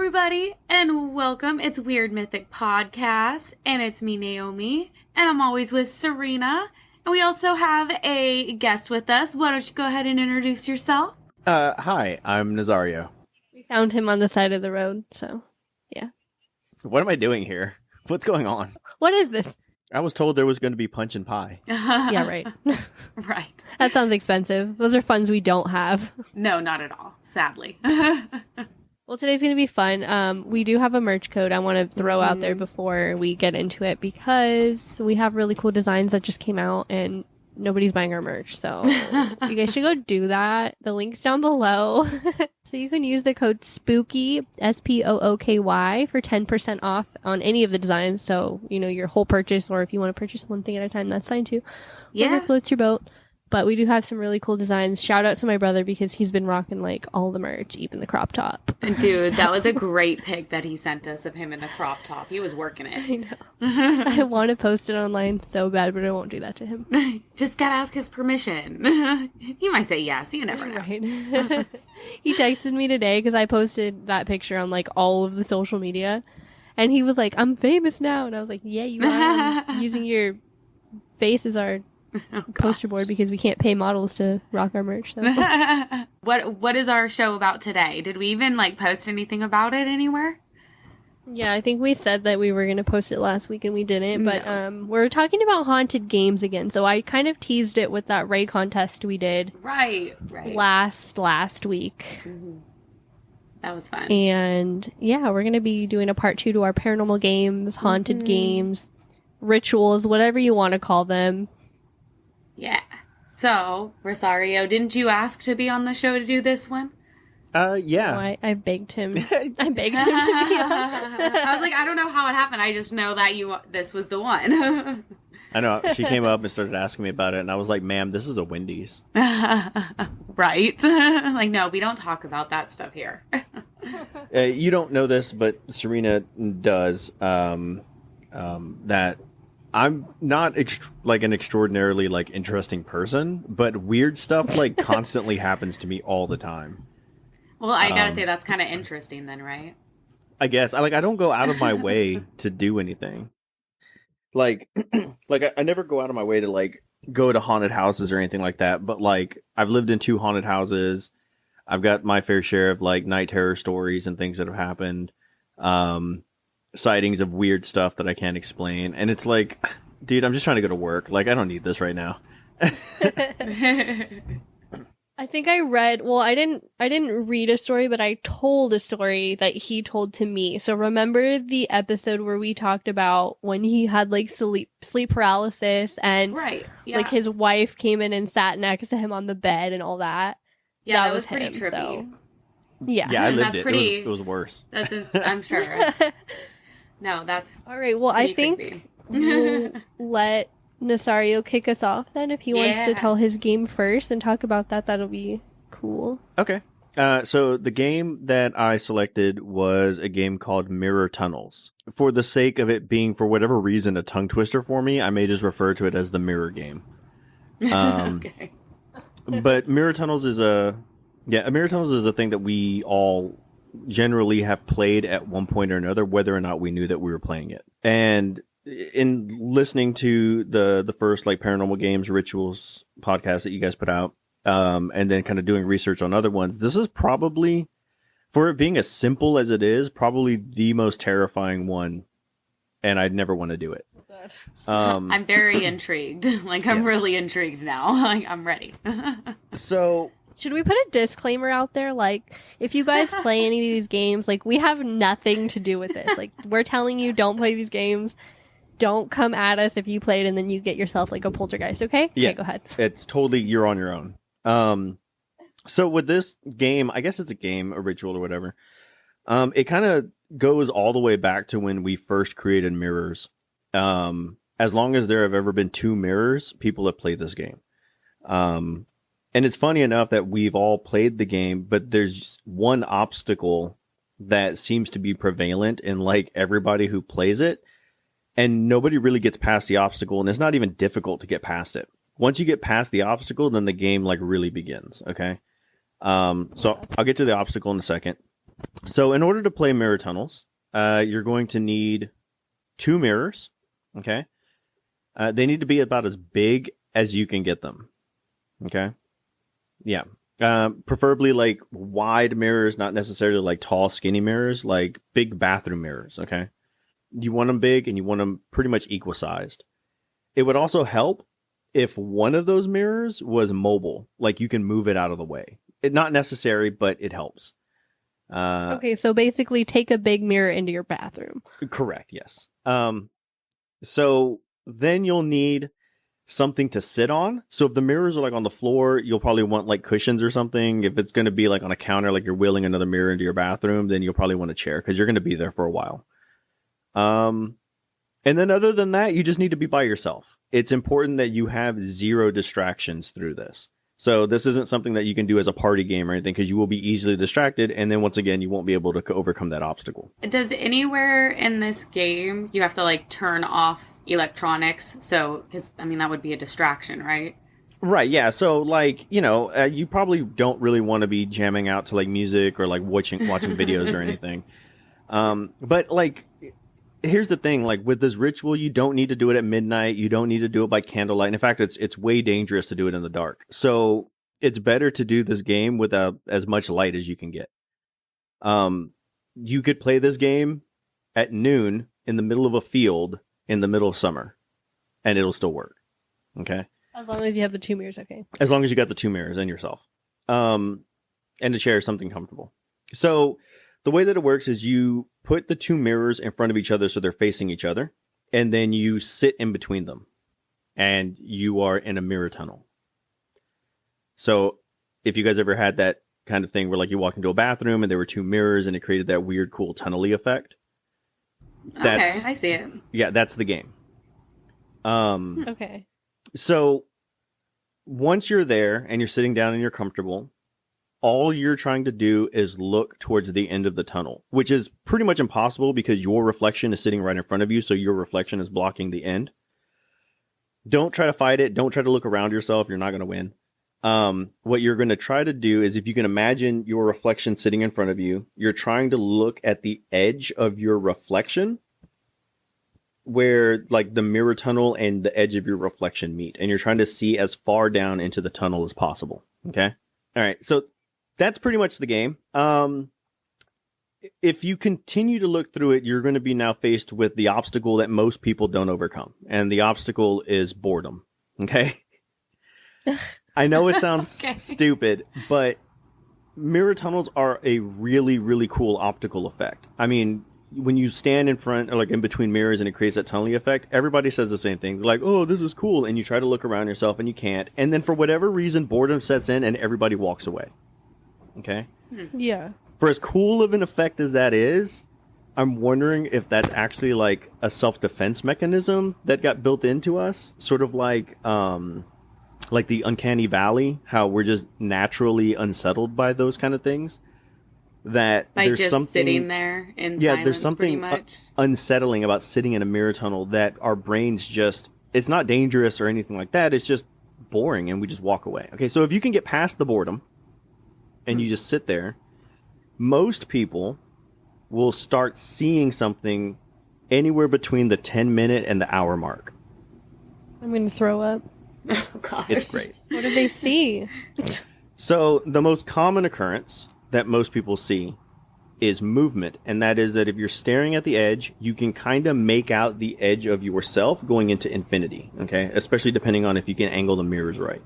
everybody, and welcome. It's Weird Mythic Podcast, and it's me, Naomi, and I'm always with Serena. And we also have a guest with us. Why don't you go ahead and introduce yourself? Hi, I'm Nasario. We found him on the side of the road, so yeah. What am I doing here? What's going on? What is this? I was told there was going to be punch and pie. Yeah, right. Right. That sounds expensive. Those are funds we don't have. No, not at all, sadly. Well, today's going to be fun. We do have a merch code I want to throw out there before we get into it because we have really cool designs that just came out and nobody's buying our merch. So you guys should go do that. The link's down below. So you can use the code SPOOKY, SPOOKY, for 10% off on any of the designs. So, you know, your whole purchase, or if you want to purchase one thing at a time, that's fine too. Whatever floats your boat. But we do have some really cool designs. Shout out to my brother because he's been rocking like all the merch, even the crop top. Dude, that was a great pic that he sent us of him in the crop top. He was working it. I know. I want to post it online so bad, but I won't do that to him. Just gotta ask his permission. He might say yes. You never know. Right. He texted me today because I posted that picture on like all of the social media. And he was like, I'm famous now. And I was like, yeah, you are. I'm using your face as our poster board because we can't pay models to rock our merch. So. What is our show about today? Did we even like post anything about it anywhere? Yeah, I think we said that we were going to post it last week and we didn't. But we're talking about haunted games again. So I kind of teased it with that Ray contest we did. Right. Last week. Mm-hmm. That was fun. And yeah, we're going to be doing a part 2 to our paranormal games, haunted games, rituals, whatever you want to call them. Yeah. So, Rosario, didn't you ask to be on the show to do this one? Yeah. Oh, I begged him. I begged him to be on. I was like, I don't know how it happened. I just know that this was the one. I know. She came up and started asking me about it, and I was like, ma'am, this is a Wendy's. Right. Like, no, we don't talk about that stuff here. You don't know this, but Serena does. That I'm not like an extraordinarily like interesting person, but weird stuff like constantly happens to me all the time. Well, I gotta say that's kind of interesting then, right? I guess I don't go out of my way to do anything. Like I never go out of my way to like go to haunted houses or anything like that. But like I've lived in 2 haunted houses. I've got my fair share of like night terror stories and things that have happened. Sightings of weird stuff that I can't explain. And it's like, dude, I'm just trying to go to work. Like, I don't need this right now. I think I read, well, I didn't read a story, but I told a story that he told to me. So remember the episode where we talked about when he had like sleep paralysis and right. Yeah. like his wife came in and sat next to him on the bed and all that? Yeah, that was pretty him, trippy. So. Yeah. Yeah, I lived that's it. Pretty, it was worse. I'm sure. No, that's all right. Well, I think we'll let Nasario kick us off then. If he wants to tell his game first and talk about that, that'll be cool. Okay. So the game that I selected was a game called Mirror Tunnels. For the sake of it being, for whatever reason, a tongue twister for me, I may just refer to it as the Mirror Game. Okay. But Mirror Tunnels is a thing that we all generally have played at one point or another, whether or not we knew that we were playing it. And in listening to the first like Paranormal Games Rituals podcast that you guys put out, and then kind of doing research on other ones, this is probably, for it being as simple as it is, probably the most terrifying one, and I'd never want to do it. I'm very intrigued. Like, I'm really intrigued now. Like, I'm ready. So should we put a disclaimer out there? Like, if you guys play any of these games, like, we have nothing to do with this. Like, we're telling you, don't play these games. Don't come at us if you played and then you get yourself, like, a poltergeist, okay? Yeah, okay, go ahead. It's totally, you're on your own. So with this game, I guess it's a game, a ritual or whatever. It kind of goes all the way back to when we first created mirrors. As long as there have ever been 2 mirrors, people have played this game. And it's funny enough that we've all played the game, but there's one obstacle that seems to be prevalent in like everybody who plays it, and nobody really gets past the obstacle, and it's not even difficult to get past it. Once you get past the obstacle, then the game like really begins. Okay. So I'll get to the obstacle in a second. So in order to play Mirror Tunnels, you're going to need 2 mirrors. Okay. They need to be about as big as you can get them. Okay. Yeah. Preferably like wide mirrors, not necessarily like tall, skinny mirrors, like big bathroom mirrors. Okay. You want them big and you want them pretty much equal sized. It would also help if one of those mirrors was mobile, like you can move it out of the way. Not necessary, but it helps. Okay, so basically take a big mirror into your bathroom. Correct, yes. So then you'll need something to sit on. So if the mirrors are like on the floor, you'll probably want like cushions or something. If it's going to be like on a counter, like you're wheeling another mirror into your bathroom, then you'll probably want a chair because you're going to be there for a while. And then other than that, you just need to be by yourself. It's important that you have 0 distractions through this. So this isn't something that you can do as a party game or anything because you will be easily distracted. And then once again, you won't be able to overcome that obstacle. Does anywhere in this game you have to like turn off electronics? So, because I mean, that would be a distraction, right? Right. Yeah. So like, you probably don't really want to be jamming out to like music or like watching videos or anything. But like, here's the thing, like with this ritual, you don't need to do it at midnight. You don't need to do it by candlelight. In fact, it's way dangerous to do it in the dark. So it's better to do this game with as much light as you can get. You could play this game at noon in the middle of a field in the middle of summer and it'll still work. Okay. As long as you have the 2 mirrors, okay. As long as you got the 2 mirrors and yourself. And a chair, something comfortable. So the way that it works is you put the 2 mirrors in front of each other so they're facing each other, and then you sit in between them, and you are in a mirror tunnel. So if you guys ever had that kind of thing where like you walk into a bathroom and there were 2 mirrors and it created that weird, cool tunnely effect. Okay, I see it. Yeah, that's the game. Okay. So once you're there and you're sitting down and you're comfortable, all you're trying to do is look towards the end of the tunnel, which is pretty much impossible because your reflection is sitting right in front of you. So your reflection is blocking the end. Don't try to fight it. Don't try to look around yourself. You're not going to win. What you're going to try to do is, if you can imagine your reflection sitting in front of you, you're trying to look at the edge of your reflection where like the mirror tunnel and the edge of your reflection meet. And you're trying to see as far down into the tunnel as possible. Okay. All right. So that's pretty much the game. If you continue to look through it, you're going to be now faced with the obstacle that most people don't overcome. And the obstacle is boredom. Okay. I know it sounds stupid, but mirror tunnels are a really, really cool optical effect. I mean, when you stand in front or like in between mirrors and it creates that tunneling effect, everybody says the same thing. They're like, oh, this is cool. And you try to look around yourself and you can't. And then for whatever reason, boredom sets in and everybody walks away. Okay? Yeah. For as cool of an effect as that is, I'm wondering if that's actually like a self-defense mechanism that got built into us. Sort of like the uncanny valley, how we're just naturally unsettled by those kind of things. That by there's just something, sitting there in silence, there's something pretty much. Unsettling about sitting in a mirror tunnel that our brains just, it's not dangerous or anything like that. It's just boring and we just walk away. Okay, so if you can get past the boredom and you just sit there, most people will start seeing something anywhere between the 10-minute and the hour mark. I'm going to throw up. Oh, God. It's great. What do they see? So the most common occurrence that most people see is movement. And that is that if you're staring at the edge, you can kind of make out the edge of yourself going into infinity. Okay. Especially depending on if you can angle the mirrors right.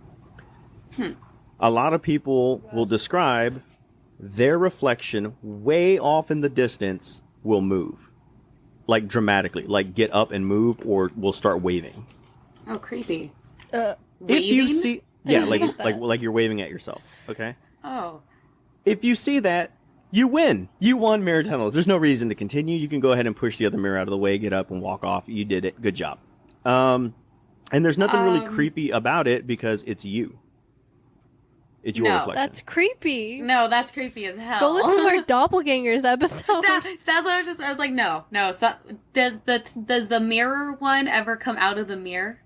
A lot of people will describe their reflection way off in the distance will move. Like dramatically. Like get up and move or will start waving. Oh, creepy. If you see... Yeah, like you're waving at yourself. Okay? Oh. If you see that, you win. You won mirror tunnels. There's no reason to continue. You can go ahead and push the other mirror out of the way, get up and walk off. You did it. Good job. And there's nothing really creepy about it because it's you. It's your reflection. That's creepy. No, that's creepy as hell. Go listen to our doppelgangers episode. That's what I was like, no. So, does the mirror one ever come out of the mirror?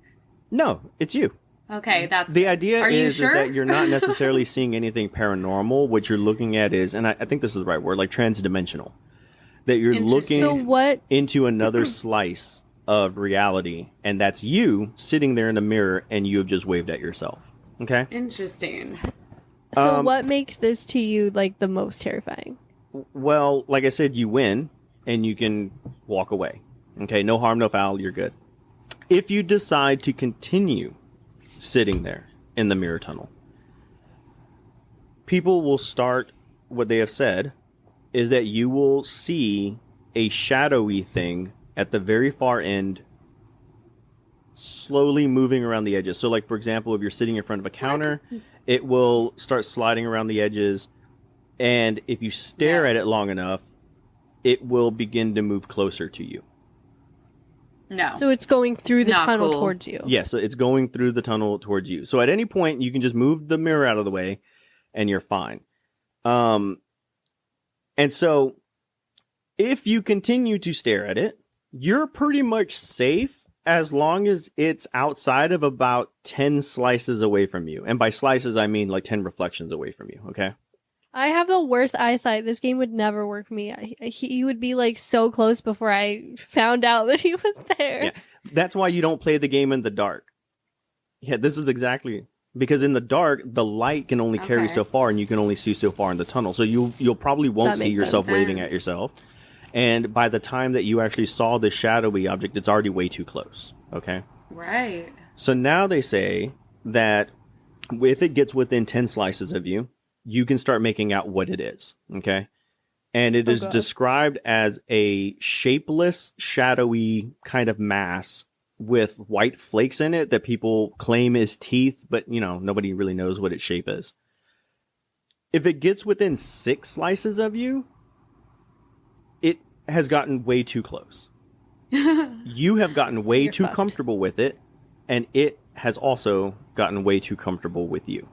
No, it's you. Okay, that's The good. idea Are you is sure? that you're not necessarily seeing anything paranormal. What you're looking at is, and I think this is the right word, like transdimensional. That you're Interesting. So looking what? into another slice of reality, and that's you sitting there in the mirror, and you have just waved at yourself. Okay? Interesting. So what makes this to you like the most terrifying? Well, like I said, you win, and you can walk away. Okay? No harm, no foul, you're good. If you decide to continue sitting there in the mirror tunnel, people will start, what they have said is that you will see a shadowy thing at the very far end slowly moving around the edges. So like, for example, if you're sitting in front of a counter, it will start sliding around the edges, and if you stare at it long enough, it will begin to move closer to you. No. So it's going through the Not tunnel cool. towards you. Yeah, so it's going through the tunnel towards you. So at any point, you can just move the mirror out of the way, and you're fine. And so if you continue to stare at it, you're pretty much safe as long as it's outside of about 10 slices away from you. And by slices, I mean like 10 reflections away from you, okay? I have the worst eyesight. This game would never work for me. He would be like so close before I found out that he was there. Yeah. That's why you don't play the game in the dark. Yeah, this is exactly... Because in the dark, the light can only carry Okay. so far, and you can only see so far in the tunnel. So you'll probably won't That see makes yourself sense. waving at yourself. And by the time that you actually saw the shadowy object, it's already way too close. Okay? Right. So now they say that if it gets within 10 slices of you, you can start making out what it is. Okay? And it is God. described as a shapeless, shadowy kind of mass with white flakes in it that people claim is teeth, but nobody really knows what its shape is. If it gets within 6 slices of you, it has gotten way too close. You have gotten way You're too fucked. comfortable with it, and it has also gotten way too comfortable with you.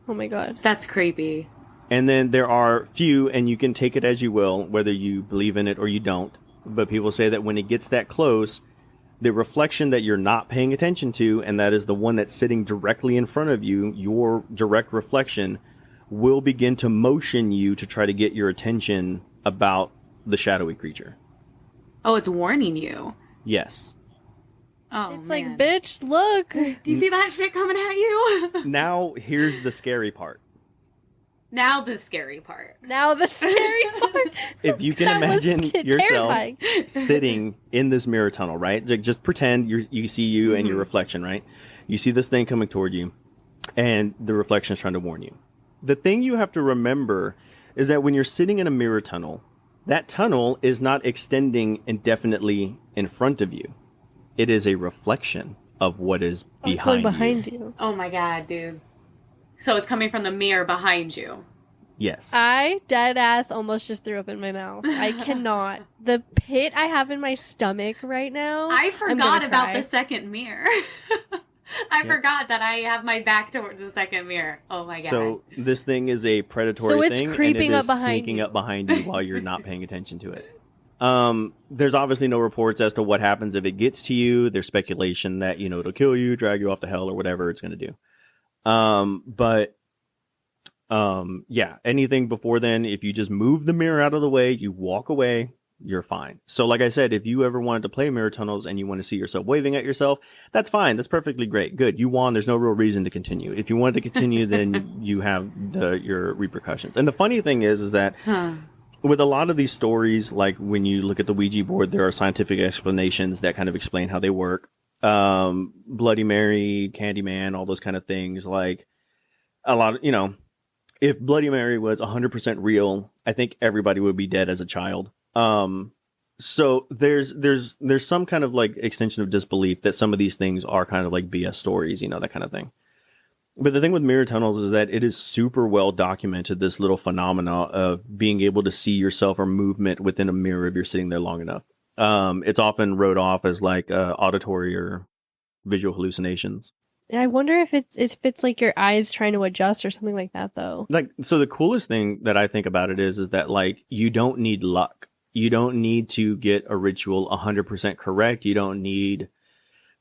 Oh my god. That's creepy. And then there are few, and you can take it as you will, whether you believe in it or you don't, but people say that when it gets that close, the reflection that you're not paying attention to, and that is the one that's sitting directly in front of you, your direct reflection, will begin to motion you to try to get your attention about the shadowy creature. Oh, it's warning you. Yes. Oh, It's man. like, bitch, look. Do you see that shit coming at you? Now, here's the scary part. Now the scary part. Now the scary part. If you can That was imagine yourself terrifying. sitting in this mirror tunnel, right? Just pretend you see you and your reflection, right? You see this thing coming toward you, and the reflection is trying to warn you. The thing you have to remember is that when you're sitting in a mirror tunnel, that tunnel is not extending indefinitely in front of you. It is a reflection of what is Oh, it's going behind behind you. you. Oh my god, dude. So it's coming from the mirror behind you. Yes. I dead ass almost just threw up in my mouth. I cannot. The pit I have in my stomach right now. I I'm forgot gonna about cry. the second mirror. I forgot that I have my back towards the second mirror. Oh my god. So this thing is a predatory So it's thing, creeping and it up is behind sneaking you. up behind you while you're not paying attention to it. There's obviously no reports as to what happens if it gets to you. There's speculation that it'll kill you, drag you off to hell, or whatever it's going to do. Yeah, anything before then, if you just move the mirror out of the way, you walk away, you're fine. So like I said, if you ever wanted to play mirror tunnels and you want to see yourself waving at yourself, that's fine. That's perfectly great. Good. You won. There's no real reason to continue. If you wanted to continue, then you have your repercussions. And the funny thing is that with a lot of these stories, like when you look at the Ouija board, there are scientific explanations that kind of explain how they work. Bloody Mary, Candyman, all those kind of things. Like a lot of, if Bloody Mary was 100% real, I think everybody would be dead as a child. So there's some kind of like extension of disbelief that some of these things are kind of like BS stories, that kind of thing. But the thing with mirror tunnels is that it is super well documented, this little phenomena of being able to see yourself or movement within a mirror if you're sitting there long enough. It's often wrote off as like auditory or visual hallucinations. I wonder if it's like your eyes trying to adjust or something like that, though. Like, so the coolest thing that I think about it is that like you don't need luck. You don't need to get a ritual 100% correct. You don't need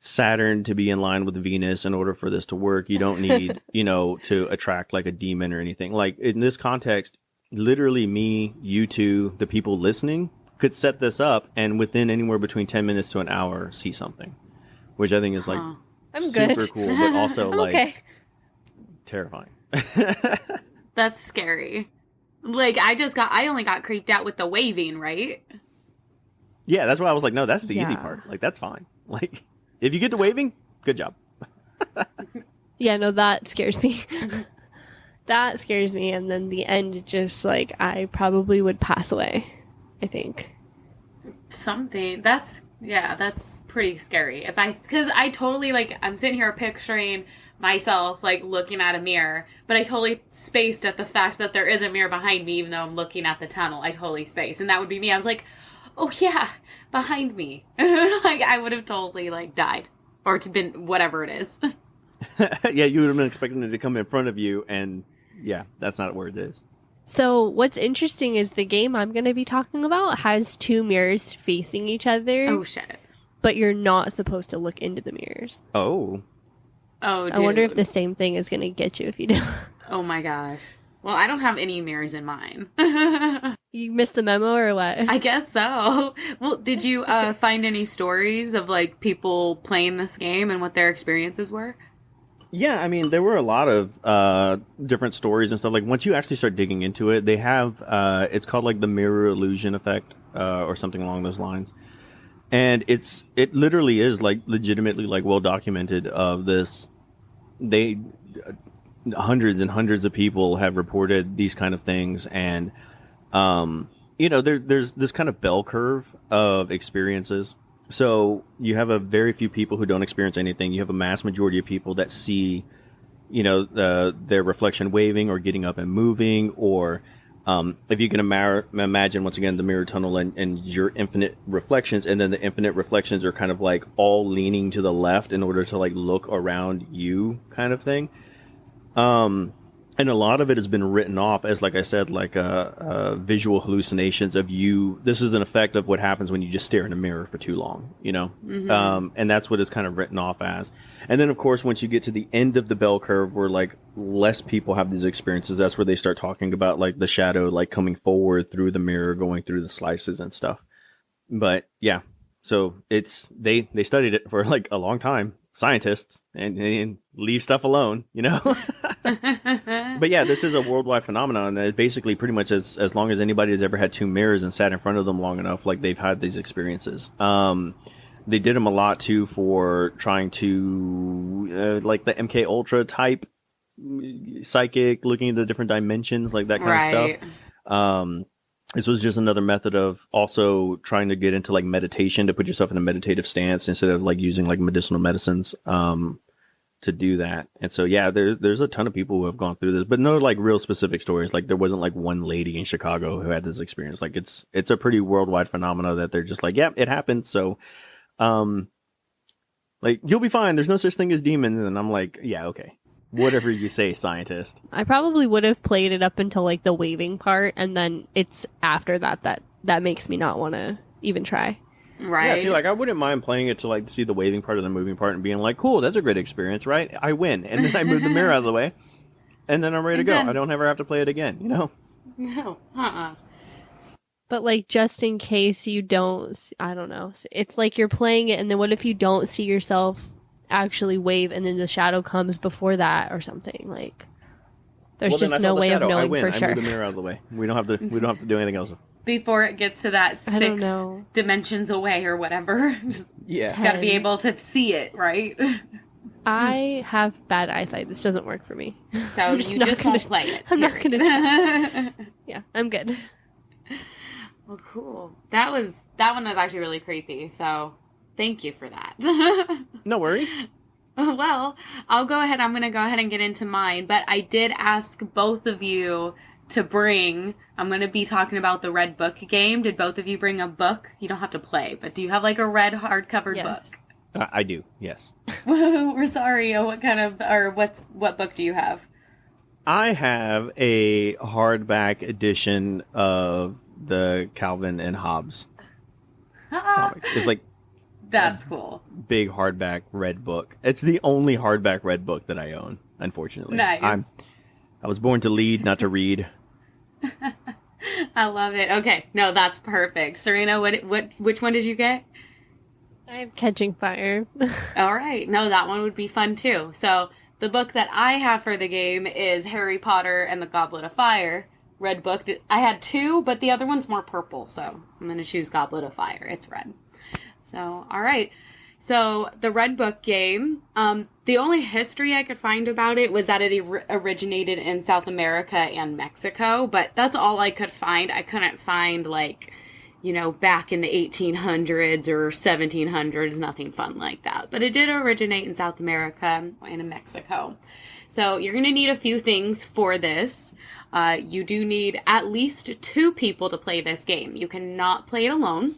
Saturn to be in line with Venus in order for this to work. You don't need, to attract like a demon or anything. Like in this context, literally me, you two, the people listening could set this up and within anywhere between 10 minutes to an hour see something, which I think is like I'm super good. cool, but also like okay. terrifying. That's scary. Like I only got creeped out with the waving, right? Yeah, that's why I was like, no, that's the easy part. Like that's fine. Like if you get to waving, good job. Yeah, no, that scares me. That scares me, and then the end, just like I probably would pass away, I think. That's pretty scary. Because I totally, like, I'm sitting here picturing myself, like, looking at a mirror, but I totally spaced at the fact that there is a mirror behind me, even though I'm looking at the tunnel. I totally spaced, and that would be me. I was like, oh yeah, behind me. Like, I would have totally, like, died. Or it's been whatever it is. Yeah, you would have been expecting it to come in front of you, and yeah, that's not where it is. So what's interesting is the game I'm going to be talking about has two mirrors facing each other. Oh, shit. But you're not supposed to look into the mirrors. Oh, dude. I wonder if the same thing is going to get you if you do. Oh my gosh. Well, I don't have any mirrors in mine. You missed the memo or what? I guess so. Well, did you find any stories of, like, people playing this game and what their experiences were? yeah. I mean, there were a lot of different stories and stuff. Like once you actually start digging into it, they have it's called like the mirror illusion effect or something along those lines. And it literally is like legitimately like well documented of this. Hundreds and hundreds of people have reported these kind of things, and there's this kind of bell curve of experiences. So you have a very few people who don't experience anything. You have a mass majority of people that see, their reflection waving or getting up and moving, or if you can imagine once again the mirror tunnel and your infinite reflections, and then the infinite reflections are kind of like all leaning to the left in order to like look around you, kind of thing. And a lot of it has been written off as, like I said, like visual hallucinations of you. This is an effect of what happens when you just stare in a mirror for too long, Mm-hmm. And that's what it's kind of written off as. And then, of course, once you get to the end of the bell curve where, like, less people have these experiences, that's where they start talking about, like, the shadow, like, coming forward through the mirror, going through the slices and stuff. But, yeah. So they studied it for, like, a long time. Scientists and leave stuff alone, But yeah, this is a worldwide phenomenon. And basically, pretty much as long as anybody has ever had two mirrors and sat in front of them long enough, like they've had these experiences. They did them a lot too for trying to like the MK Ultra type psychic, looking at the different dimensions, like that kind of stuff. This was just another method of also trying to get into like meditation, to put yourself in a meditative stance instead of like using like medicinal medicines to do that. And so, yeah, there's a ton of people who have gone through this, but no like real specific stories. Like there wasn't like one lady in Chicago who had this experience. Like it's a pretty worldwide phenomena that they're just like, yeah, it happened. So, like you'll be fine. There's no such thing as demons. And I'm like, yeah, okay. Whatever you say, scientist. I probably would have played it up until like the waving part, and then it's after that makes me not want to even try. Right. Yeah, see, like I wouldn't mind playing it to like see the waving part of the moving part and being like, cool, that's a great experience, right? I win, and then I move the mirror out of the way, and then I'm ready to go. I don't ever have to play it again, No. But like just in case you don't, I don't know. It's like you're playing it, and then what if you don't see yourself actually wave and then the shadow comes before that or something? Like there's just no way of knowing for sure. I move the mirror out of the way. We don't have to do anything else before it gets to that 6 dimensions away or whatever. Just gotta be able to see it, right? I have bad eyesight. This doesn't work for me. So you just won't play it. I'm not gonna yeah, I'm good. Well, cool. That one was actually really creepy, so thank you for that. No worries. Well, I'm going to go ahead and get into mine, but I did ask both of you to bring, I'm going to be talking about the Red Book game. Did both of you bring a book? You don't have to play, but do you have like a red hardcover book? I do, yes. Rosario, what book do you have? I have a hardback edition of the Calvin and Hobbes comics. It's like That's cool. big hardback red book. It's the only hardback red book that I own, unfortunately. Nice. I was born to lead, not to read. I love it. Okay, no, that's perfect. Serena, which one did you get? I'm Catching Fire. All right. No, that one would be fun too. So the book that I have for the game is Harry Potter and the Goblet of Fire. Red book. I had two, but the other one's more purple, so I'm going to choose Goblet of Fire. It's red. So, all right. So the Red Book game, the only history I could find about it was that it originated in South America and Mexico, but that's all I could find. I couldn't find, like, you know, back in the 1800s or 1700s, nothing fun like that. But it did originate in South America and in Mexico. So you're going to need a few things for this. You do need at least 2 people to play this game. You cannot play it alone.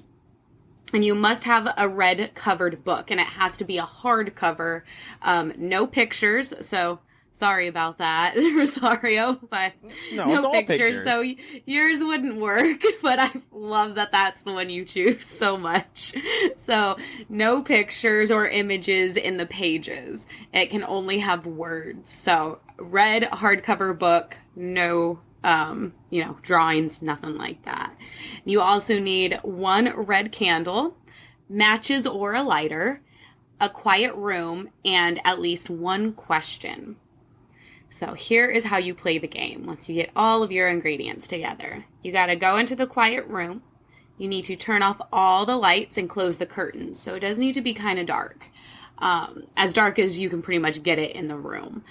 And you must have a red covered book, and it has to be a hardcover. No pictures, so sorry about that, Nasario, but no pictures, so yours wouldn't work, but I love that that's the one you choose so much. So no pictures or images in the pages. It can only have words. So red hardcover book, no drawings, nothing like that. You also need 1 red candle, matches or a lighter, a quiet room, and at least 1 question. So here is how you play the game once you get all of your ingredients together. You got to go into the quiet room. You need to turn off all the lights and close the curtains. So it does need to be kind of dark. As dark as you can pretty much get it in the room.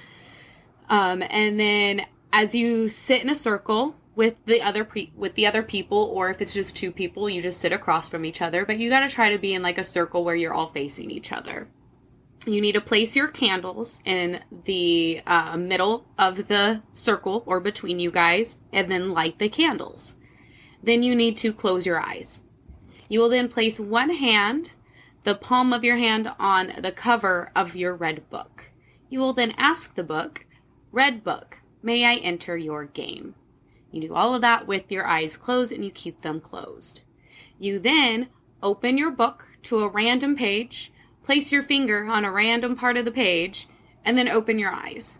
And then as you sit in a circle with the other people, or if it's just 2 people, you just sit across from each other. But you got to try to be in like a circle where you're all facing each other. You need to place your candles in the middle of the circle or between you guys, and then light the candles. Then you need to close your eyes. You will then place one hand, the palm of your hand, on the cover of your red book. You will then ask the book, "Red book, may I enter your game?" You do all of that with your eyes closed, and you keep them closed. You then open your book to a random page, place your finger on a random part of the page, and then open your eyes.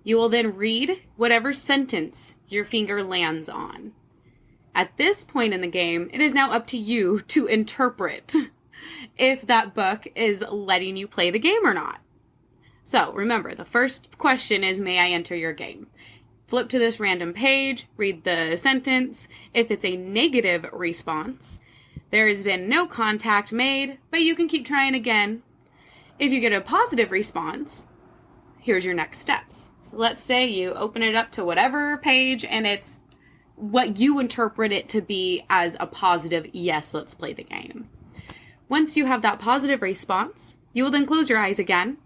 You will then read whatever sentence your finger lands on. At this point in the game, it is now up to you to interpret if that book is letting you play the game or not. So remember, the first question is, may I enter your game? Flip to this random page, read the sentence. If it's a negative response, there has been no contact made, but you can keep trying again. If you get a positive response, here's your next steps. So let's say you open it up to whatever page, and it's what you interpret it to be as a positive, yes, let's play the game. Once you have that positive response, you will then close your eyes again,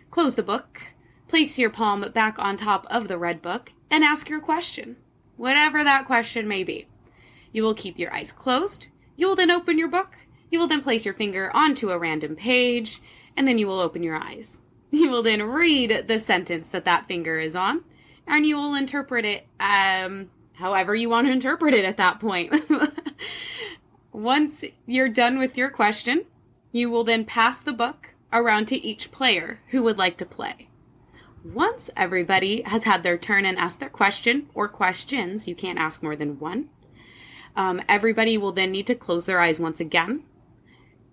close the book, place your palm back on top of the red book, and ask your question, whatever that question may be. You will keep your eyes closed. You will then open your book. You will then place your finger onto a random page, and then you will open your eyes. You will then read the sentence that finger is on, and you will interpret it however you want to interpret it at that point. Once you're done with your question, you will then pass the book around to each player who would like to play. Once everybody has had their turn and asked their question or questions, you can't ask more than one, everybody will then need to close their eyes once again,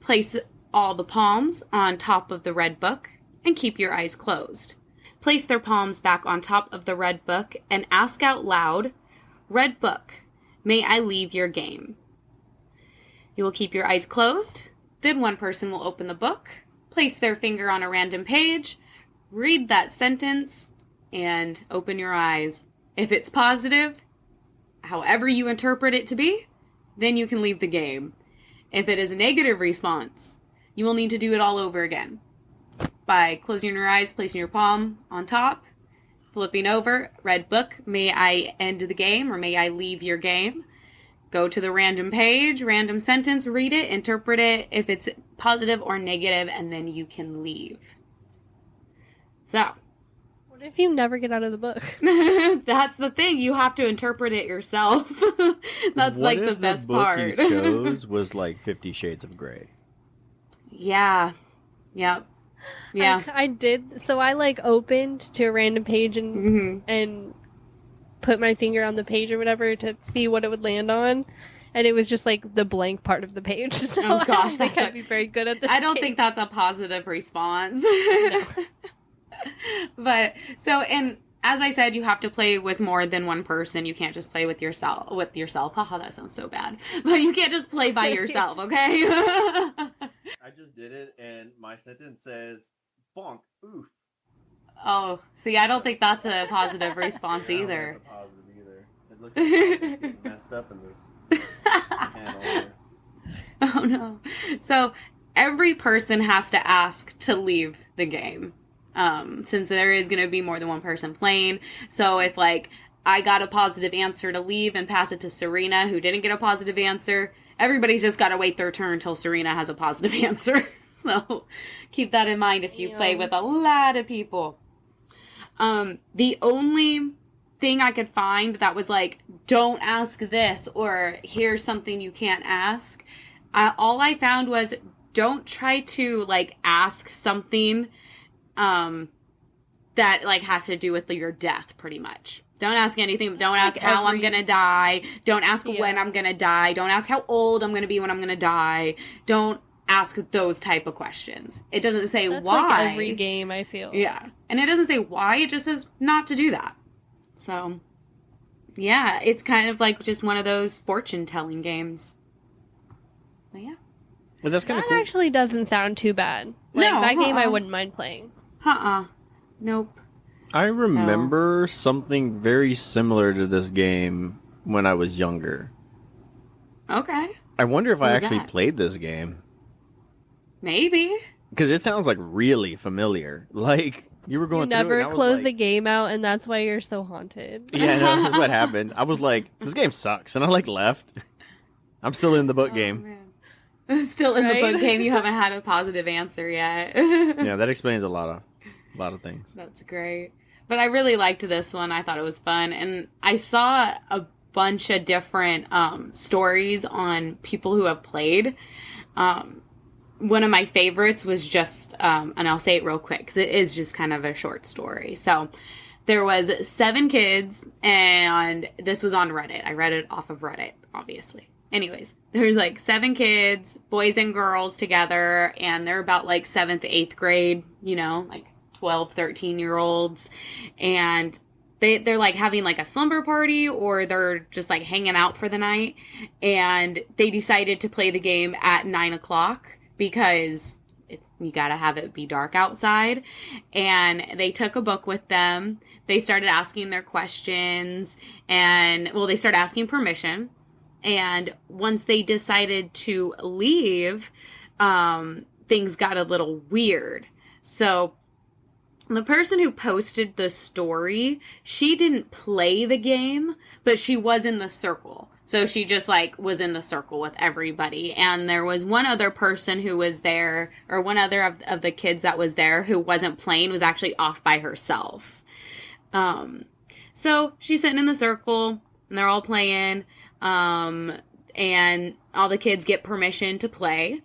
place all the palms on top of the red book, and keep your eyes closed. Place their palms back on top of the red book and ask out loud, "Red book, may I leave your game?" You will keep your eyes closed. Then one person will open the book, place their finger on a random page, read that sentence, and open your eyes. If it's positive, however you interpret it to be, then you can leave the game. If it is a negative response, you will need to do it all over again by closing your eyes, placing your palm on top, flipping over, red book, may I end the game or may I leave your game? Go to the random page, random sentence, read it, interpret it, if it's positive or negative, and then you can leave. So, What if you never get out of the book? that's the thing. You have to interpret it yourself. That's what like the best book part. You chose was like 50 Shades of Grey. Yeah. Yep. Yeah. I did. So I like opened to a random page and put my finger on the page or whatever to see what it would land on. And it was just like the blank part of the page. So Oh gosh, I don't think I'd be very good at this. I don't game. think that's a positive response. No. But so, and as I said, you have to play with more than one person. You can't just play with yourself. Haha, that sounds so bad. But you can't just play by yourself, okay? I just did it, and my sentence says, bonk, oof. Oh, see, I don't think that's a positive response Yeah, either. I don't think that's a positive either. It looks like it's getting messed up in this panel here. Oh no. So every person has to ask to leave the game. Since there is going to be more than one person playing. So if like I got a positive answer to leave and pass it to Serena, who didn't get a positive answer, everybody's just got to wait their turn until Serena has a positive answer. So keep that in mind if you play with a lot of people. The only thing I could find that was like, don't ask this, or here's something you can't ask. All I found was don't try to like ask something that like has to do with your death, pretty much. Don't ask anything. Don't ask how I'm gonna die. Don't ask when I'm gonna die. Don't ask how old I'm gonna be when I'm gonna die. Don't ask those type of questions. It doesn't say That's why. like every game, I feel. Yeah. And it doesn't say why. It just says not to do that. So, yeah, it's kind of like just one of those fortune-telling games. But yeah. But that's kind of That cool. actually doesn't sound too bad. Like, No, that game I wouldn't mind playing. Nope. I remember something very similar to this game when I was younger. Okay. I wonder if I was actually that? played this game. Maybe. Because it sounds like really familiar. Like, you were going You through it, never and I was close like- the game out, and that's why you're so haunted. Yeah, no, that's what happened. I was like, this game sucks. And I like left. I'm still in the book game. Man. Still in the Right? book game. You haven't had a positive answer yet. Yeah, that explains a lot of things. That's great. But I really liked this one. I thought it was fun. And I saw a bunch of different stories on people who have played. One of my favorites was just, and I'll say it real quick because it is just kind of a short story. So there was 7 kids, and this was on Reddit. I read it off of Reddit, obviously. Anyways, there's like 7 kids, boys and girls together, and they're about like 7th, 8th grade, like 12, 13-year-olds. And they're like having like a slumber party, or they're just like hanging out for the night. And they decided to play the game at 9 o'clock because you gotta have it be dark outside. And they took a book with them. They started asking their questions, and they started asking permission. And once they decided to leave, things got a little weird. So the person who posted the story, she didn't play the game, but she was in the circle. So she just like was in the circle with everybody. And there was one other person who was there, or one other of the kids that was there who wasn't playing, was actually off by herself. So she's sitting in the circle, and they're all playing. And all the kids get permission to play,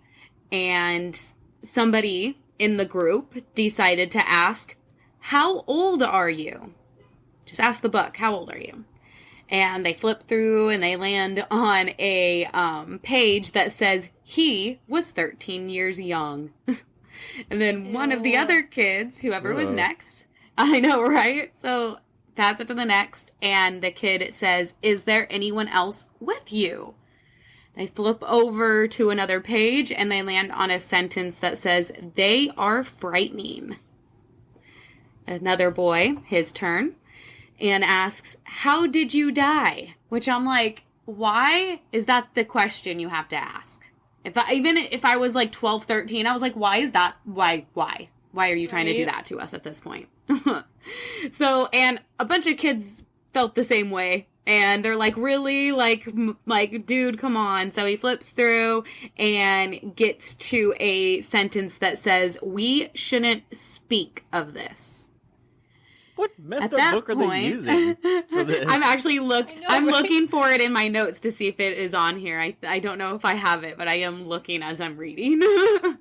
and somebody in the group decided to ask, how old are you? Just ask the book, how old are you? And they flip through, and they land on a page that says he was 13 years young. And then one of the other kids, whoever was next, I know, right? So pass it to the next, and the kid says, is there anyone else with you? They flip over to another page, and they land on a sentence that says, they are frightening. Another boy, his turn, and asks, how did you die? Which I'm like, why is that the question you have to ask? Even if I was like 12, 13, I was like, why is that? Why are you trying to do that to us at this point? So, and a bunch of kids felt the same way. And they're like, really? Like, dude, come on. So he flips through and gets to a sentence that says, we shouldn't speak of this. What messed At up that book are they point, using for this? I'm actually I'm right? looking for it in my notes to see if it is on here. I don't know if I have it, but I am looking as I'm reading.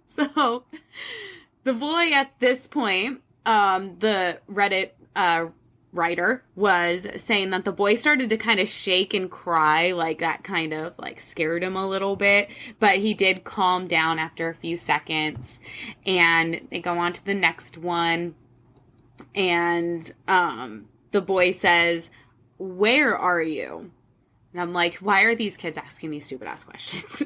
So the boy at this point, the Reddit writer was saying that the boy started to kind of shake and cry, like that kind of like scared him a little bit, but he did calm down after a few seconds. And they go on to the next one, and the boy says, "Where are you?" And I'm like, why are these kids asking these stupid ass questions?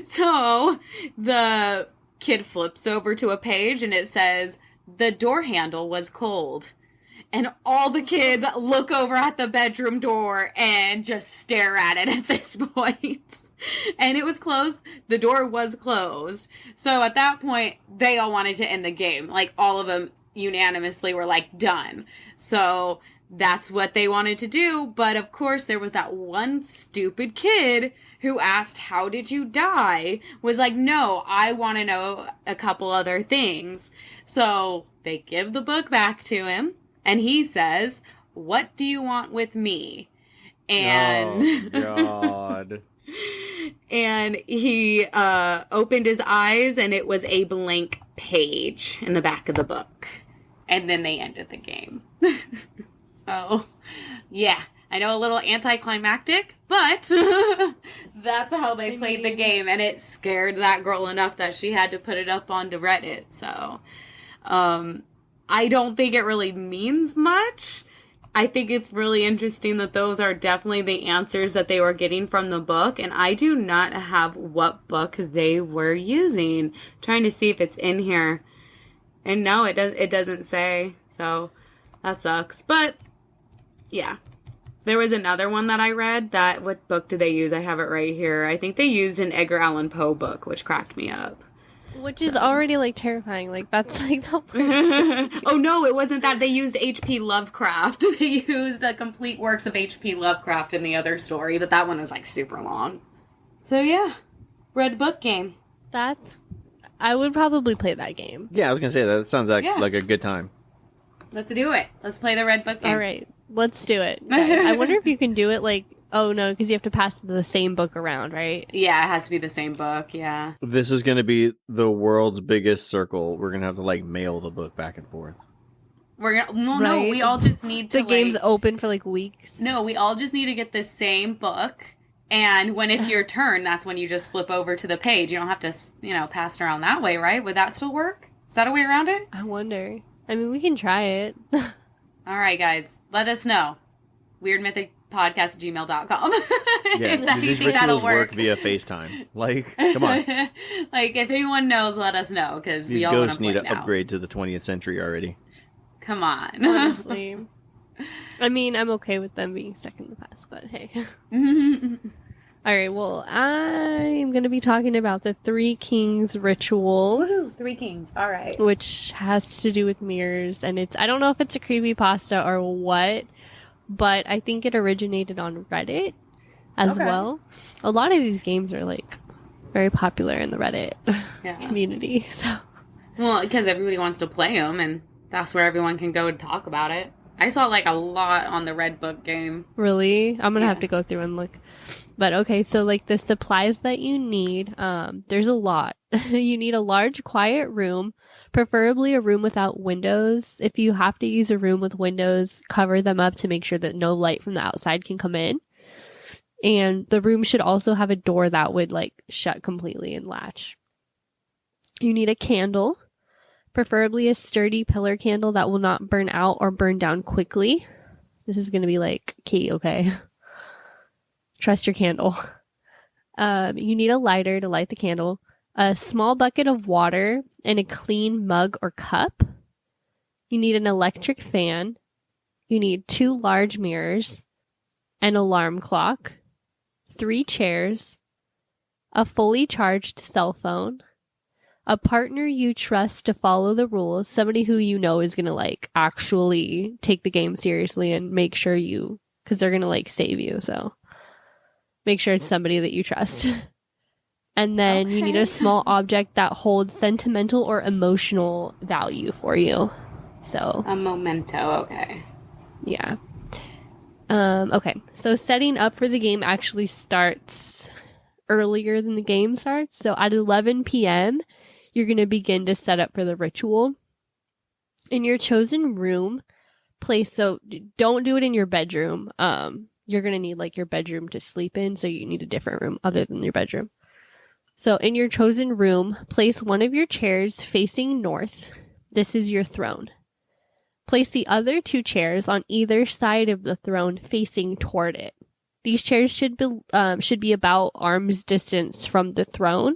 So the kid flips over to a page and it says, "The door handle was cold." And all the kids look over at the bedroom door and just stare at it at this point. And it was closed. The door was closed. So at that point, they all wanted to end the game. Like, all of them unanimously were like, done. So that's what they wanted to do. But of course, there was that one stupid kid who asked, "How did you die?" Was like, "No, I want to know a couple other things." So they give the book back to him. And he says, "What do you want with me?" And oh, God. and he opened his eyes, and it was a blank page in the back of the book. And then they ended the game. So, yeah, I know, a little anticlimactic, but that's how they played the game. And it scared that girl enough that she had to put it up onto Reddit. So, I don't think it really means much. I think it's really interesting that those are definitely the answers that they were getting from the book. And I do not have what book they were using. I'm trying to see if it's in here. And no, it doesn't say. So that sucks. But yeah. There was another one that I read. What book did they use? I have it right here. I think they used an Edgar Allan Poe book, which cracked me up. Which is already, like, terrifying. Like, that's, like, the Oh, no, it wasn't that. They used H.P. Lovecraft. They used the complete works of H.P. Lovecraft in the other story, but that one is, like, super long. So, yeah. Red book game. I would probably play that game. Yeah, I was going to say, that sounds like a good time. Let's do it. Let's play the red book game. All right. Let's do it, guys. I wonder if you can do it, like, oh, no, because you have to pass the same book around, right? Yeah, it has to be the same book, yeah. This is going to be the world's biggest circle. We're going to have to, like, mail the book back and forth. No, we all just need to, the game's open for, like, weeks. No, we all just need to get the same book, and when it's your turn, that's when you just flip over to the page. You don't have to, pass it around that way, right? Would that still work? Is that a way around it? I wonder. I mean, we can try it. All right, guys. Let us know. weirdmythicpodcast@gmail.com. Yeah, these rituals work via FaceTime. Like, come on. Like, if anyone knows, let us know, because we These all want ghosts to need play to now. upgrade to the 20th century already. Come on. Honestly. I mean, I'm okay with them being stuck in the past, but hey. All right, well, I'm going to be talking about the Three Kings ritual. Woohoo, Three Kings. All right. Which has to do with mirrors, and I don't know if it's a creepypasta or what, but I think it originated on Reddit as well. A lot of these games are, like, very popular in the Reddit community, so. Well, because everybody wants to play them, and that's where everyone can go and talk about it. I saw, like, a lot on the Red Book game. Really? I'm going to have to go through and look. But okay, so, like, the supplies that you need, there's a lot. You need a large, quiet room, preferably a room without windows. If you have to use a room with windows, cover them up to make sure that no light from the outside can come in. And the room should also have a door that would, like, shut completely and latch. You need a candle, preferably a sturdy pillar candle that will not burn out or burn down quickly. This is going to be, like, key, okay? Trust your candle. You need a lighter to light the candle, a small bucket of water, and a clean mug or cup. You need an electric fan. You need 2 large mirrors, an alarm clock, 3 chairs, a fully charged cell phone, a partner you trust to follow the rules, somebody who you know is going to, like, actually take the game seriously and make sure because they're going to, like, save you, so. Make sure it's somebody that you trust. And then you need a small object that holds sentimental or emotional value for you. So A memento, okay. yeah. Okay, so setting up for the game actually starts earlier than the game starts. So at 11 p.m., you're going to begin to set up for the ritual. In your chosen room, so don't do it in your bedroom. You're going to need like your bedroom to sleep in, so you need a different room other than your bedroom. So in your chosen room, place one of your chairs facing north. This is your throne. Place the other 2 chairs on either side of the throne facing toward it. These chairs should be about arm's distance from the throne,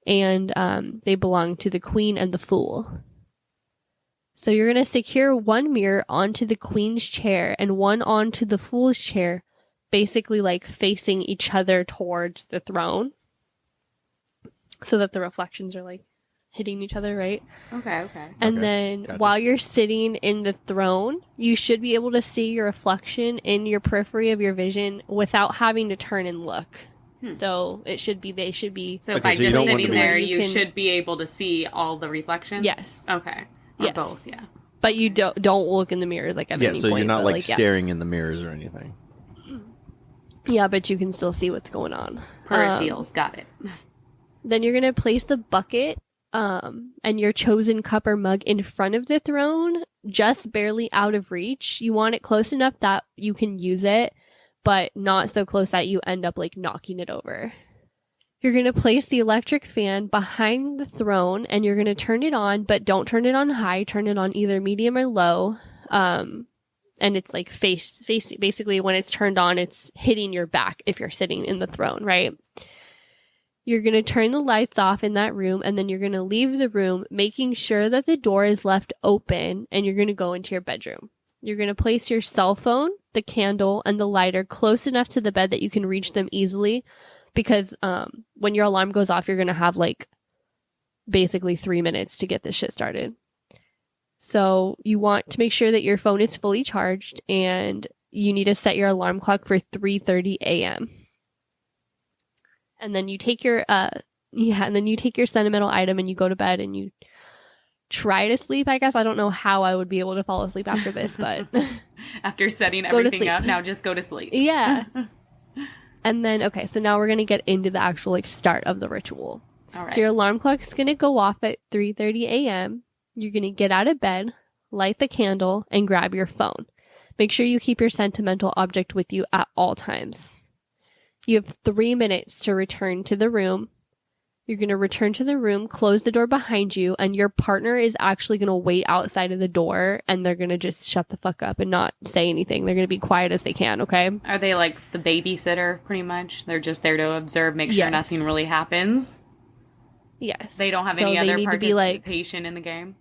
and they belong to the queen and the fool. So you're going to secure one mirror onto the queen's chair and one onto the fool's chair, basically like facing each other towards the throne, so that the reflections are like hitting each other, right? Okay. And Okay, then gotcha. while you're sitting in the throne, you should be able to see your reflection in your periphery of your vision without having to turn and look. So they should be. So Okay, by so you just don't want sitting to be- there, You you can- should be able to see all the reflections? Yes. Okay. Or Yes. both, yeah. But you don't look in the mirrors like at Yeah, any so point. you're not but, like yeah. staring in the mirrors or anything. Yeah, but you can still see what's going on. Peripherals, got it. Then you're going to place the bucket and your chosen cup or mug in front of the throne, just barely out of reach. You want it close enough that you can use it, but not so close that you end up like knocking it over. You're going to place the electric fan behind the throne and you're going to turn it on, but don't turn it on high. Turn it on either medium or low. And it's like face basically when it's turned on, it's hitting your back if you're sitting in the throne, right? You're going to turn the lights off in that room and then you're going to leave the room, making sure that the door is left open, and you're going to go into your bedroom. You're going to place your cell phone, the candle, and the lighter close enough to the bed that you can reach them easily, because when your alarm goes off, you're going to have like basically 3 minutes to get this shit started. So you want to make sure that your phone is fully charged, and you need to set your alarm clock for 3:30 a.m. And then you take your sentimental item and you go to bed and you try to sleep, I guess. I don't know how I would be able to fall asleep after this, but After setting Go to everything sleep. up, now just go to sleep. yeah. And then, okay, so now we're going to get into the actual like start of the ritual. All right. So your alarm clock is going to go off at 3:30 a.m. You're going to get out of bed, light the candle, and grab your phone. Make sure you keep your sentimental object with you at all times. You have 3 minutes to return to the room. You're going to return to the room, close the door behind you, and your partner is actually going to wait outside of the door, and they're going to just shut the fuck up and not say anything. They're going to be quiet as they can, okay? Are they like the babysitter, pretty much? They're just there to observe, make sure Yes. nothing really happens? Yes. They don't have So any they other need to be like, participation in the game?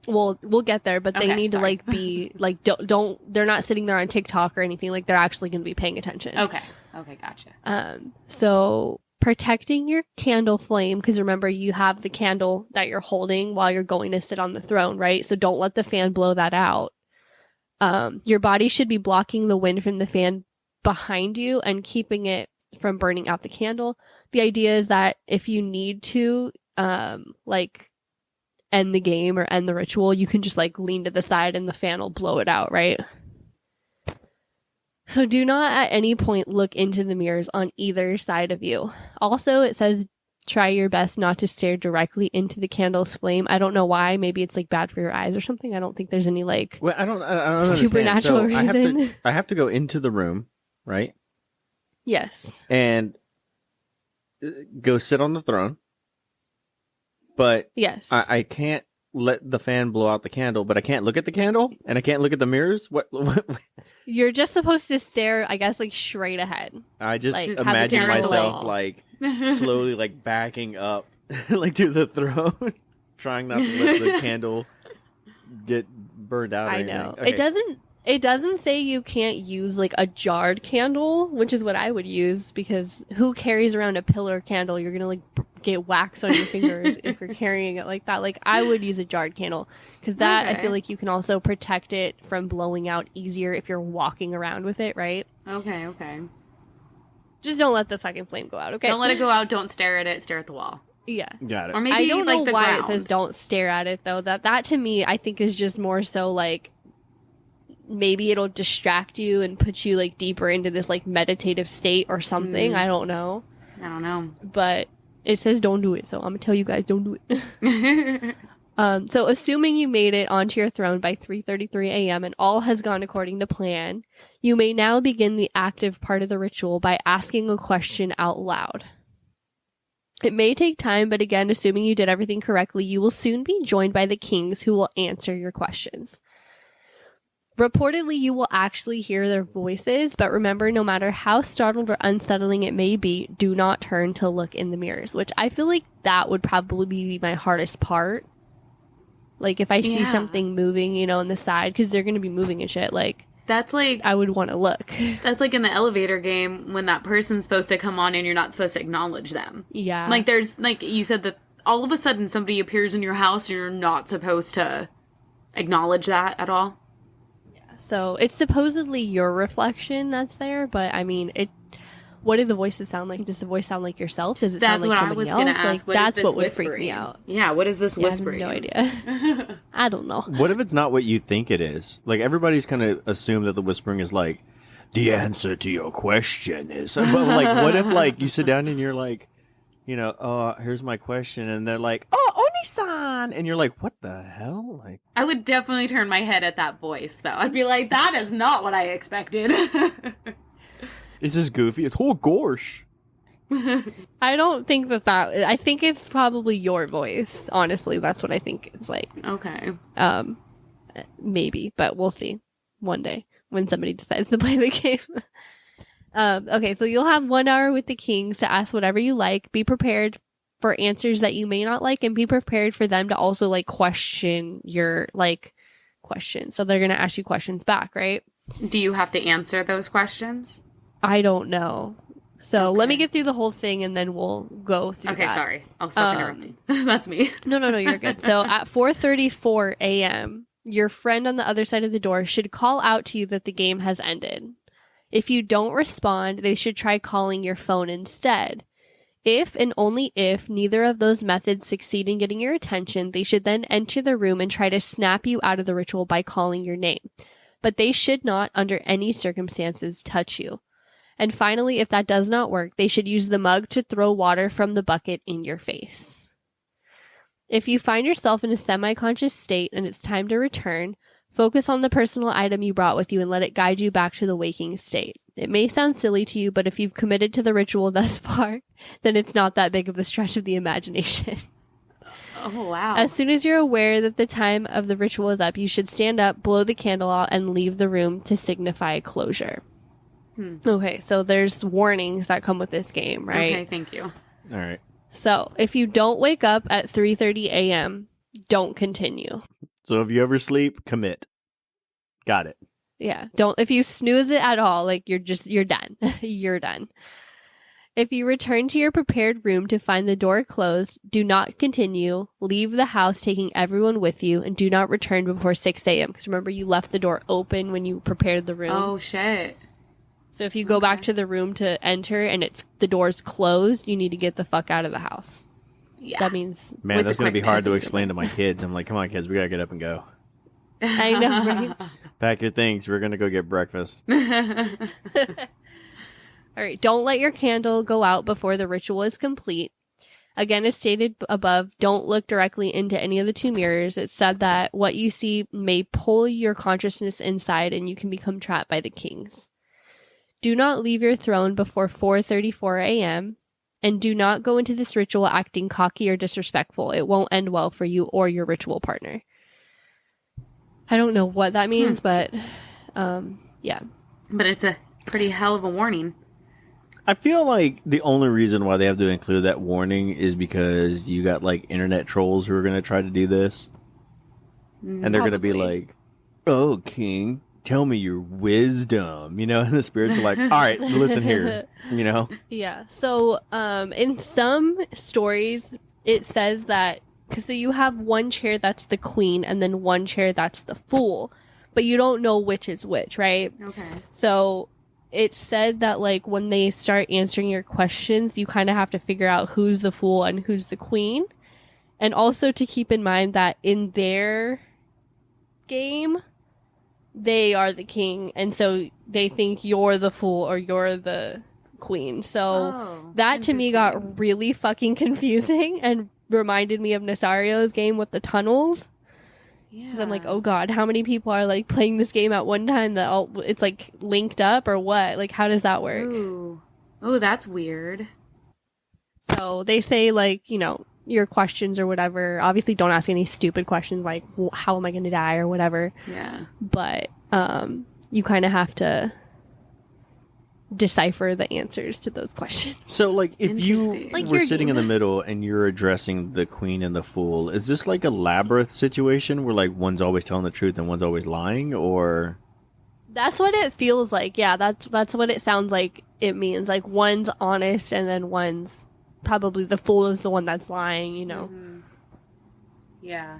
well, we'll get there, but they Okay, need to sorry. like be like, don't, they're not sitting there on TikTok or anything. Like, they're actually going to be paying attention. Okay, gotcha. So protecting your candle flame, because remember, you have the candle that you're holding while you're going to sit on the throne, right? So don't let the fan blow that out. Your body should be blocking the wind from the fan behind you and keeping it from burning out the candle. The idea is that if you need to, like, end the game or end the ritual, you can just like lean to the side and the fan will blow it out, right? So do not at any point look into the mirrors on either side of you. Also, it says try your best not to stare directly into the candle's flame. I don't know why. Maybe it's like bad for your eyes or something. I don't think there's any like Well, I don't understand. supernatural So reason. I have to go into the room, right? Yes. And go sit on the throne. But Yes. I can't let the fan blow out the candle, but I can't look at the candle and I can't look at the mirrors. What You're just supposed to stare, I guess, like straight ahead. I just Like, have the imagine candle myself lit. like slowly like backing up like to the throne, trying not to let the candle get burned out. Or I anything. know. Okay. It doesn't say you can't use like a jarred candle, which is what I would use, because who carries around a pillar candle? You're gonna like get wax on your fingers if you're carrying it like that. Like, I would use a jarred candle, because that I Okay. feel like you can also protect it from blowing out easier if you're walking around with it, right? Okay. Just don't let the fucking flame go out, okay? Don't let it go out. Don't stare at it. Stare at the wall. Yeah. Got it. Or maybe I don't like know the why ground. it says don't stare at it though. That to me I think is just more so like maybe it'll distract you and put you like deeper into this like meditative state or something. I don't know. I don't know. But it says don't do it, so I'm gonna tell you guys don't do it. So assuming you made it onto your throne by 3:33 a.m. and all has gone according to plan, you may now begin the active part of the ritual by asking a question out loud. It may take time, but again, assuming you did everything correctly, you will soon be joined by the kings who will answer your questions. Reportedly, you will actually hear their voices, but remember, no matter how startled or unsettling it may be, do not turn to look in the mirrors, which I feel like that would probably be my hardest part. Like, if I see something moving, you know, on the side, because they're going to be moving and shit, like, that's like... I would want to look. That's like in the elevator game when that person's supposed to come on and you're not supposed to acknowledge them. Yeah. Like, there's, like, you said that all of a sudden somebody appears in your house and you're not supposed to acknowledge that at all. So it's supposedly your reflection that's there, but I mean, what do the voices sound like? Does the voice sound like yourself? Does it sound like somebody else? Ask, like that's what would freak me out. Yeah, what is this whispering? I have no idea. I don't know. What if it's not what you think it is? Like, everybody's kind of assumed that the whispering is like, the answer to your question is. But like, what if like you sit down and you're like, you know, oh, here's my question, and they're like, oh, Oni-san, and you're like, what the hell? Like, I would definitely turn my head at that voice, though. I'd be like, that is not what I expected. it's just goofy. It's oh gosh. I don't think that. I think it's probably your voice. Honestly, that's what I think it's like. Okay. Maybe, but we'll see one day when somebody decides to play the game. Okay, so you'll have 1 hour with the kings to ask whatever you like. Be prepared for answers that you may not like, and be prepared for them to also like question your like questions. So they're gonna ask you questions back, right? Do you have to answer those questions? I don't know. So let me get through the whole thing and then we'll go through Okay, that. sorry. I'll stop interrupting. That's me. No, you're good. So at 4:34 a.m., your friend on the other side of the door should call out to you that the game has ended. If you don't respond, they should try calling your phone instead. If and only if neither of those methods succeed in getting your attention, they should then enter the room and try to snap you out of the ritual by calling your name. But they should not, under any circumstances, touch you. And finally, if that does not work, they should use the mug to throw water from the bucket in your face. If you find yourself in a semi-conscious state and it's time to return, focus on the personal item you brought with you and let it guide you back to the waking state. It may sound silly to you, but if you've committed to the ritual thus far, then it's not that big of a stretch of the imagination. Oh, wow. As soon as you're aware that the time of the ritual is up, you should stand up, blow the candle out, and leave the room to signify closure. Okay, so there's warnings that come with this game, right? Okay, thank you. All right. So if you don't wake up at 3:30 a.m., don't continue. So if you ever sleep, commit. Got it. Yeah. If you snooze it at all, like you're done. You're done. If you return to your prepared room to find the door closed, do not continue. Leave the house taking everyone with you and do not return before 6 a.m. Because remember, you left the door open when you prepared the room. Oh, shit. So if you go back to the room to enter and the door's closed, you need to get the fuck out of the house. Yeah. That means... Man, that's going to be hard to explain to my kids. I'm like, come on, kids, we got to get up and go. I know, right? Pack your things. We're going to go get breakfast. All right. Don't let your candle go out before the ritual is complete. Again, as stated above, don't look directly into any of the two mirrors. It's said that what you see may pull your consciousness inside and you can become trapped by the kings. Do not leave your throne before 4:34 a.m. and do not go into this ritual acting cocky or disrespectful. It won't end well for you or your ritual partner. I don't know what that means, but yeah. But it's a pretty hell of a warning. I feel like the only reason why they have to include that warning is because you got like internet trolls who are going to try to do this. And they're going to be like, oh, king, tell me your wisdom. You know, and the spirits are like, all right, listen here, you know? Yeah. So in some stories, it says that, so you have one chair that's the queen and then one chair that's the fool, but you don't know which is which, right? Okay. So it said that like when they start answering your questions, you kind of have to figure out who's the fool and who's the queen. And also to keep in mind that in their game, they are the king, and so they think you're the fool or you're the queen. So that to me got really fucking confusing and reminded me of Nasario's game with the tunnels. Yeah. Because I'm like, oh god, how many people are like playing this game at one time that all it's like linked up or what? Like, how does that work? Ooh. Oh, that's weird. So they say like, you know, your questions or whatever. Obviously, don't ask any stupid questions like, how am I going to die or whatever. Yeah. But you kind of have to decipher the answers to those questions. So, like, if you Like were sitting in the middle and you're addressing the queen and the fool, is this like a labyrinth situation where, like, one's always telling the truth and one's always lying, or? That's what it feels like. Yeah, that's what it sounds like it means. Like, one's honest and then one's probably the fool is the one that's lying, you know? Mm-hmm. Yeah.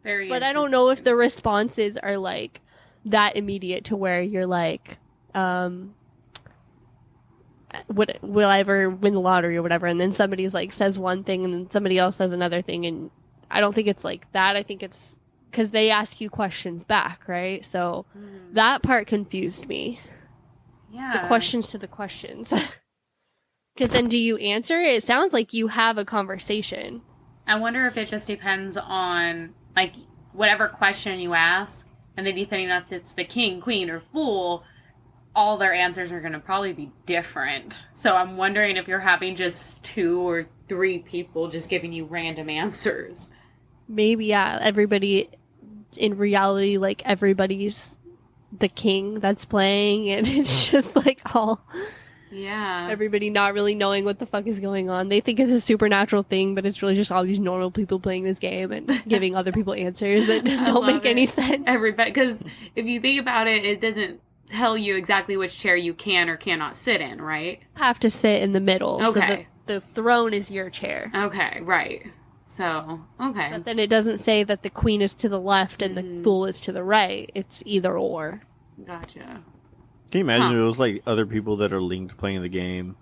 Very But I don't know if the responses are, like, that immediate to where you're like, will I ever win the lottery or whatever, and then somebody's like says one thing and then somebody else says another thing, and I don't think it's like that. I think it's because they ask you questions back, right? So that part confused me. Yeah. The questions to the questions. Because then do you answer? It sounds like you have a conversation. I wonder if it just depends on, like, whatever question you ask, and then depending on if it's the king, queen, or fool, all their answers are going to probably be different. So I'm wondering if you're having just 2 or 3 people just giving you random answers. Maybe, yeah. Everybody, in reality, like, everybody's the king that's playing, and it's just, like, all... Yeah. Everybody not really knowing what the fuck is going on. They think it's a supernatural thing, but it's really just all these normal people playing this game and giving other people answers that don't make any sense. Everybody, because if you think about it, it doesn't tell you exactly which chair you can or cannot sit in, right? Have to sit in the middle. Okay. So the throne is your chair. Okay, right. So, okay. But then it doesn't say that the queen is to the left and the fool is to the right. It's either or. Gotcha. Can you imagine if it was like other people that are linked playing the game,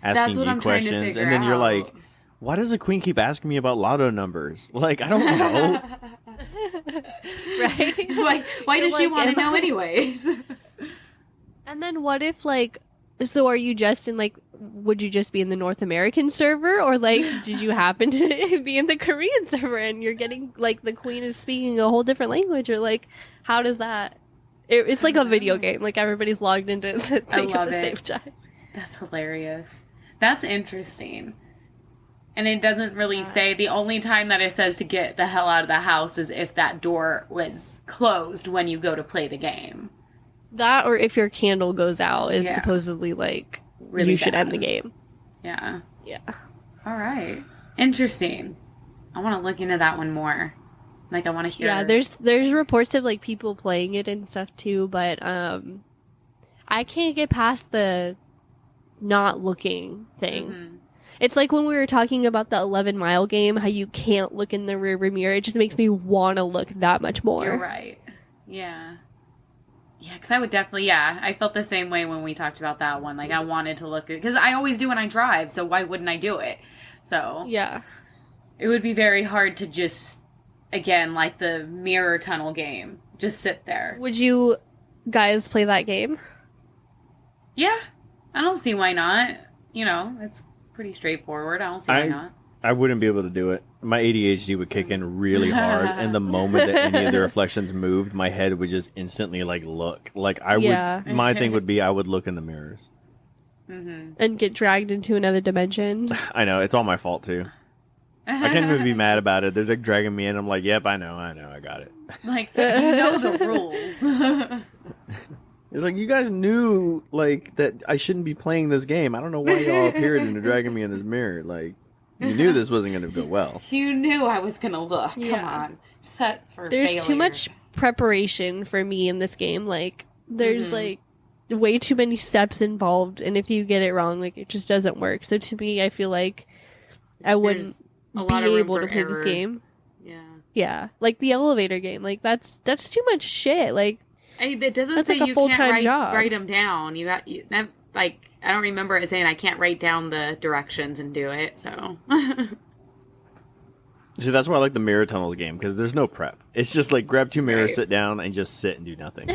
asking That's what you I'm trying to questions, figure and then you're out. like, "Why does the queen keep asking me about lotto numbers?" Like, I don't know. Right? Why does she like, want to know anyways? And then what if, like, so are you just in, like, would you just be in the North American server? Or, like, did you happen to be in the Korean server and you're getting, like, the queen is speaking a whole different language? Or, like, how does that... It's like a video game. Like, everybody's logged into the thing at the same time. That's hilarious. That's interesting. And it doesn't really say, the only time that it says to get the hell out of the house is if that door was closed when you go to play the game. That, or if your candle goes out, is Yeah. supposedly, like, Really you should bad. end the game. Yeah. Yeah. All right. Interesting. I want to look into that one more. Like, I want to hear. Yeah, there's reports of, like, people playing it and stuff, too, but, I can't get past the not looking thing. Mm-hmm. It's like when we were talking about the 11 Mile game, how you can't look in the rearview mirror. It just makes me want to look that much more. You're right. Yeah. Yeah, because I would definitely, I felt the same way when we talked about that one. Like, I wanted to look, because I always do when I drive, so why wouldn't I do it? So, Yeah. it would be very hard to just, again, like the mirror tunnel game, just sit there. Would you guys play that game? Yeah, I don't see why not. You know, it's pretty straightforward. I don't see why not. I wouldn't be able to do it. My ADHD would kick in really hard, and the moment that any of the reflections moved, my head would just instantly look. Like Yeah. would. My thing would be I would look in the mirrors. Mm-hmm. And get dragged into another dimension? I know it's all my fault too. I can't even be mad about it. They're like dragging me in. I'm like, yep, I know, I got it. Like, you know the rules. It's like you guys knew that I shouldn't be playing this game. I don't know why y'all appeared and are dragging me in this mirror. Like, you knew this wasn't going to go well. You knew I was going to look. Yeah. Come on. Set for There's failure. too much preparation for me in this game. Like, there's way too many steps involved, and if you get it wrong, it just doesn't work. So to me, I feel like I wouldn't a be lot of room able for to play this error. game. Yeah. Yeah, like the elevator game. Like, that's too much shit. Like, It doesn't That's say like a you full-time can't job. write them down. Like, I don't remember it saying I can't write down the directions and do it, so. See, that's why I like the Mirror Tunnels game, because there's no prep. It's just like grab 2 mirrors, Right. sit down, and just sit and do nothing.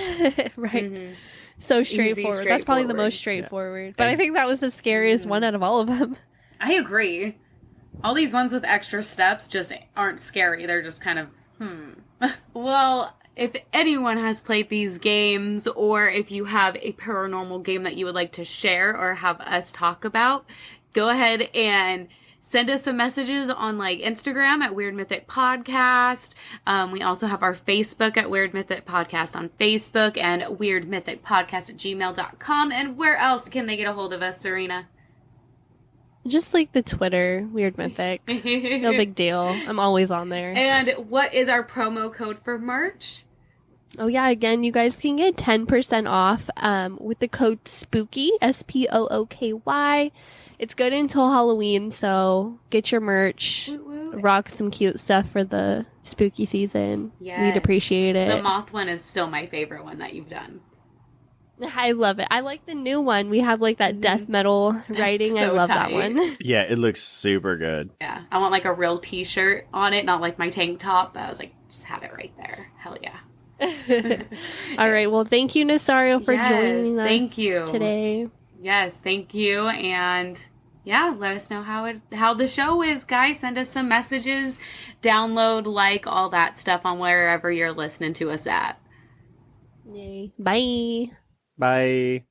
Right. Mhm. So Easy, straightforward. That's probably the most straightforward. But I think that was the scariest one out of all of them. I agree. All these ones with extra steps just aren't scary. They're just kind of, Well, if anyone has played these games, or if you have a paranormal game that you would like to share or have us talk about, go ahead and send us some messages on like Instagram at Weird Mythic Podcast. We also have our Facebook at Weird Mythic Podcast on Facebook, and weirdmythicpodcast@gmail.com. And where else can they get a hold of us, Serena? Just like the Twitter, Weird Mythic. No big deal. I'm always on there. And what is our promo code for merch? Oh yeah, again, you guys can get 10% off with the code SPOOKY, SPOOKY. It's good until Halloween, so get your merch. Woot woot. Rock some cute stuff for the spooky season. Yes. We'd appreciate it. The moth one is still my favorite one that you've done. I love it. I like the new one. We have like that death metal writing. I so love tight. that one. Yeah, it looks super good. Yeah, I want like a real t-shirt on it, not like my tank top, but I was like, just have it right there. Hell yeah. All right. Well, thank you, Nasario, for Yes, joining us thank you. today. Yes, thank you. And yeah, let us know how the show is, guys. Send us some messages, download, like, all that stuff on wherever you're listening to us at. Yay. Bye. Bye.